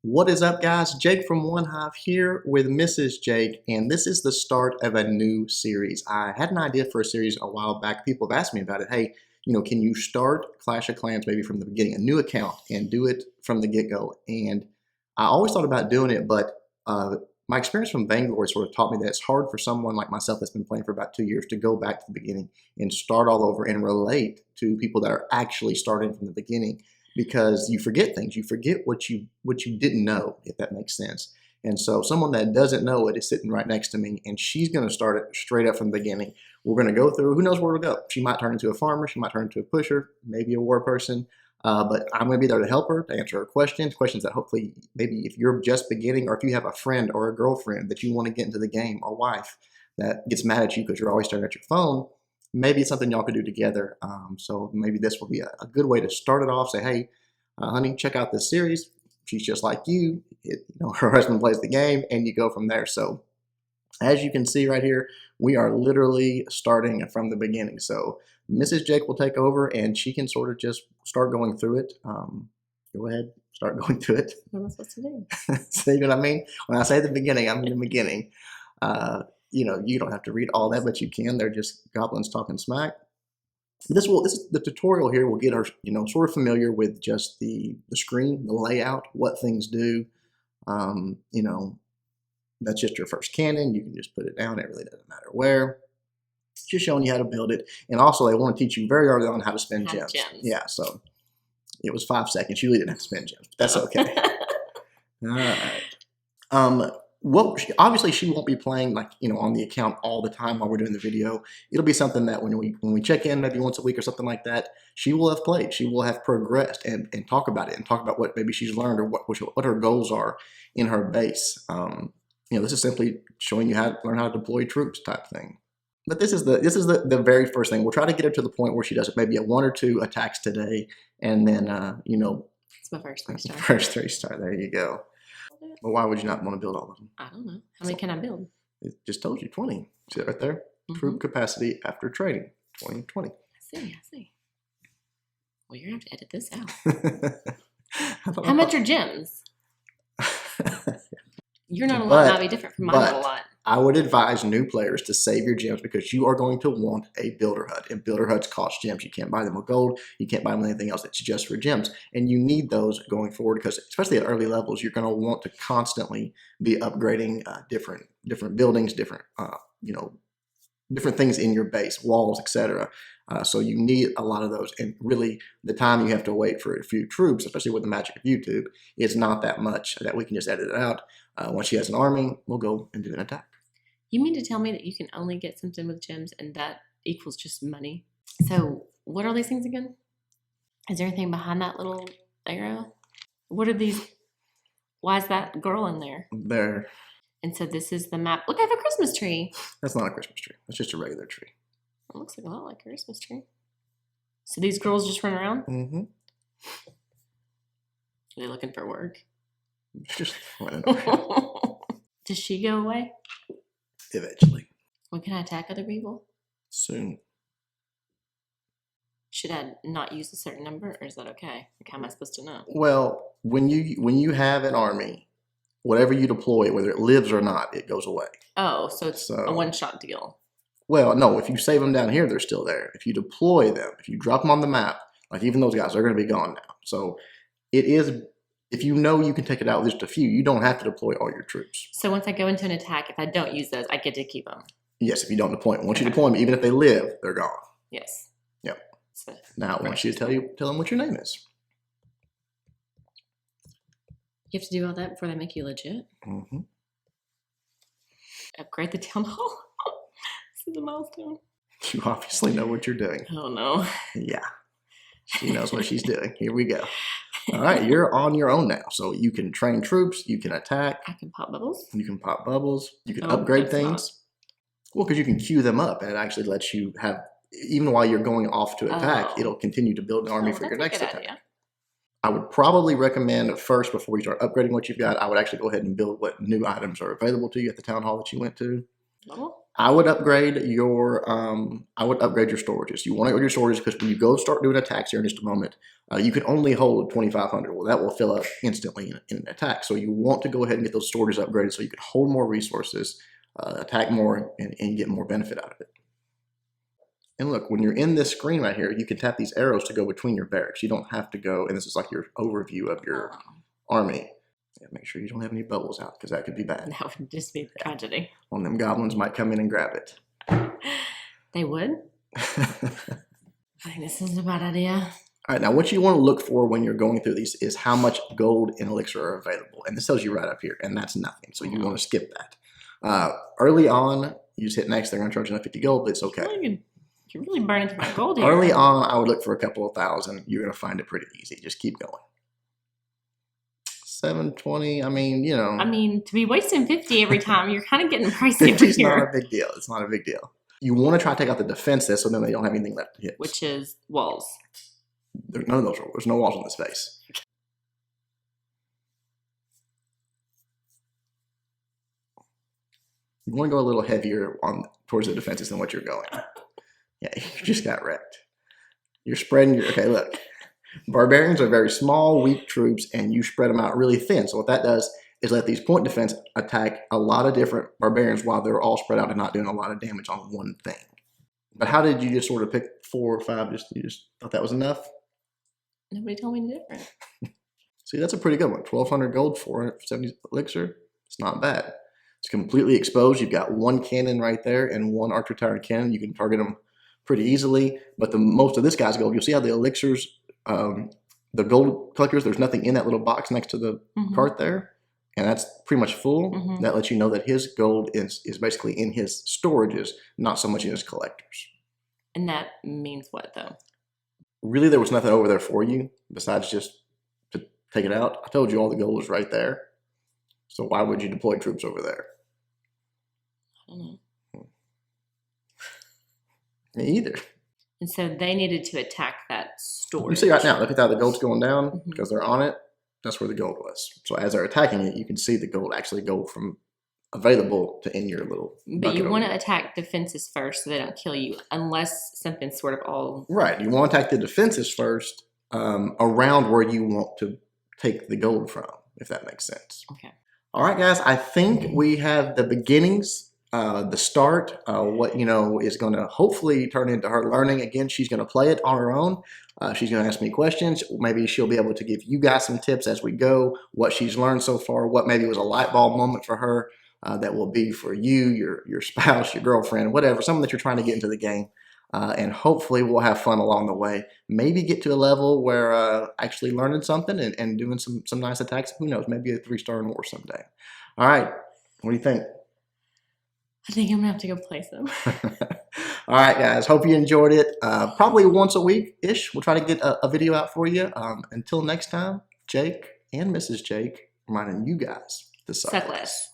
What is up, guys? Jake from OneHive here with MrsJake, and this is the start of a new series. I had an idea for a series a while back. People have asked me about it. Hey, can you start Clash of Clans maybe from the beginning, a new account, and do it from the get-go? And I always thought about doing it, but my experience from Vainglory sort of taught me that it's hard for someone like myself that's been playing for about 2 years to go back to the beginning and start all over and relate to people that are actually starting from the beginning. Because you forget things, you forget what you didn't know, if that makes sense. And so someone that doesn't know it is sitting right next to me, and she's going to start it straight up from the beginning. We're going to go through, who knows where it'll go. She might turn into a farmer, she might turn into a pusher, maybe a war person, but I'm going to be there to help her, to answer her questions that hopefully, maybe if you're just beginning, or if you have a friend or a girlfriend that you want to get into the game, or wife that gets mad at you because you're always staring at your phone, maybe it's something y'all could do together. So maybe this will be a good way to start it off. Say, hey, honey, check out this series. She's just like you. Her husband plays the game, and you go from there. So as you can see right here, we are literally starting from the beginning. So MrsJake will take over, and she can sort of just start going through it. Go ahead, start going through it. What am I supposed to do? See what I mean? When I say the beginning, I'm in the beginning. You don't have to read all that, but you can. They're just goblins talking smack. The tutorial here will get her, sort of familiar with just the screen, the layout, what things do. That's just your first cannon. You can just put it down. It really doesn't matter where. It's just showing you how to build it. And also, they want to teach you very early on how to spend gems. Yeah, so it was 5 seconds. You really didn't have to spend gems. That's okay. All right. Obviously she won't be playing on the account all the time while we're doing the video. It'll be something that when we check in maybe once a week or something like that, she will have played. She will have progressed and talk about it and talk about what maybe she's learned or what her goals are in her base. This is simply showing you how to learn how to deploy troops type thing. But this is the very first thing. We'll try to get her to the point where she does maybe a 1 or 2 attacks today, and then It's my first 3-star. First 3-star. There you go. Well, why would you not want to build all of them? I don't know. How many can I build? It just told you 20. See it right there? Troop capacity after trading. 20. I see. Well, you're going to have to edit this out. How much are gems? You're not a lot, might be different from mine a lot. I would advise new players to save your gems because you are going to want a builder hut. And builder huts cost gems. You can't buy them with gold. You can't buy them with anything else. It's just for gems. And you need those going forward because especially at early levels, you're going to want to constantly be upgrading different buildings, different things in your base, walls, etc. So you need a lot of those. And really, the time you have to wait for a few troops, especially with the magic of YouTube, is not that much that we can just edit it out. Once she has an army, we'll go and do an attack. You mean to tell me that you can only get something with gems and that equals just money? So what are these things again? Is there anything behind that little arrow? What are these? Why is that girl in there? There. And so this is the map. Look, I have a Christmas tree. That's not a Christmas tree. That's just a regular tree. It looks like a lot like a Christmas tree. So these girls just run around? Mm-hmm. Are they looking for work? Just running around. Does she go away? Eventually. When can I attack other people? Soon. Should I not use a certain number, or is that okay? Like, how am I supposed to know? Well, when you have an army, whatever you deploy, whether it lives or not, it goes away. Oh, so it's a one-shot deal. Well, no, if you save them down here, they're still there. If you deploy them, if you drop them on the map, like even those guys, they're going to be gone now. So it is, if you know you can take it out with just a few, you don't have to deploy all your troops. So once I go into an attack, if I don't use those, I get to keep them? Yes, if you don't deploy them. Once you deploy them, even if they live, they're gone. Yes. Yep. So now I want you to tell them what your name is. You have to do all that before they make you legit? Mm-hmm. Upgrade the town hall? This is a milestone. You obviously know what you're doing. Oh, no. Yeah. She knows what she's doing. Here we go. All right, you're on your own now. So you can train troops. You can attack. I can pop bubbles? You can pop bubbles. You can upgrade things. Well, because you can queue them up, and it actually lets you have, even while you're going off to attack, it'll continue to build an army for your next attack. Idea. I would probably recommend first, before you start upgrading what you've got, I would actually go ahead and build what new items are available to you at the town hall that you went to. Bubble? I would upgrade your storages. You want to upgrade your storages because when you go start doing attacks here in just a moment, you can only hold 2,500. Well, that will fill up instantly in an attack. So you want to go ahead and get those storages upgraded so you can hold more resources, attack more, and get more benefit out of it. And look, when you're in this screen right here, you can tap these arrows to go between your barracks. You don't have to go, and this is like your overview of your army. Yeah, make sure you don't have any bubbles out because that could be bad. That would just be a tragedy. One of them goblins might come in and grab it. They would? I think this is a bad idea. All right, now what you want to look for when you're going through these is how much gold and elixir are available. And this tells you right up here, and that's nothing. So you want to skip that. Early on, you just hit next, they're going to charge you 50 gold, but it's okay. You're really burning through my gold here. Early on, I would look for a couple of thousand. You're going to find it pretty easy. Just keep going. 720, I mean, you know. I mean, to be wasting 50 every time, you're kind of getting pricey over It's here. not a big deal. It's not a big deal. You want to try to take out the defenses so then they don't have anything left to hit. Which is walls. There's none of those. There's no walls on this face. You want to go a little heavier towards the defenses than what you're going. Yeah, you just got wrecked. You're spreading your, okay, look. Barbarians are very small, weak troops, and you spread them out really thin. So what that does is let these point defense attack a lot of different barbarians while they're all spread out and not doing a lot of damage on one thing. But how did you just sort of pick 4 or 5? You just thought that was enough? Nobody told me different. See, that's a pretty good one. 1,200 gold, 470 elixir. It's not bad. It's completely exposed. You've got 1 cannon right there and 1 archer tower cannon. You can target them pretty easily. But most of this guy's gold, you'll see how the elixirs, the gold collectors, there's nothing in that little box next to the cart there. And that's pretty much full. That lets you know that his gold is basically in his storages, not so much in his collectors. And that means what, though? Really, there was nothing over there for you besides just to take it out. I told you all the gold was right there. So why would you deploy troops over there? I don't know. Me either. And so they needed to attack that storage. You see right now, look at how the gold's going down because they're on it. That's where the gold was. So as they're attacking it, you can see the gold actually go from available to in your little But you want to attack defenses first so they don't kill you unless something's sort of all... Right. You want to attack the defenses first around where you want to take the gold from, if that makes sense. Okay. All right, guys. I think we have the beginnings, the start, what, is going to hopefully turn into her learning. Again, she's going to play it on her own. She's going to ask me questions. Maybe she'll be able to give you guys some tips as we go, what she's learned so far, what maybe was a light bulb moment for her that will be for you, your spouse, your girlfriend, whatever, someone that you're trying to get into the game. And hopefully we'll have fun along the way. Maybe get to a level where actually learning something and doing some nice attacks. Who knows? Maybe a 3-star in war someday. All right. What do you think? I think I'm going to have to go play some. All right, guys. Hope you enjoyed it. Probably once a week-ish. We'll try to get a video out for you. Until next time, Jake and Mrs. Jake reminding you guys to suck less.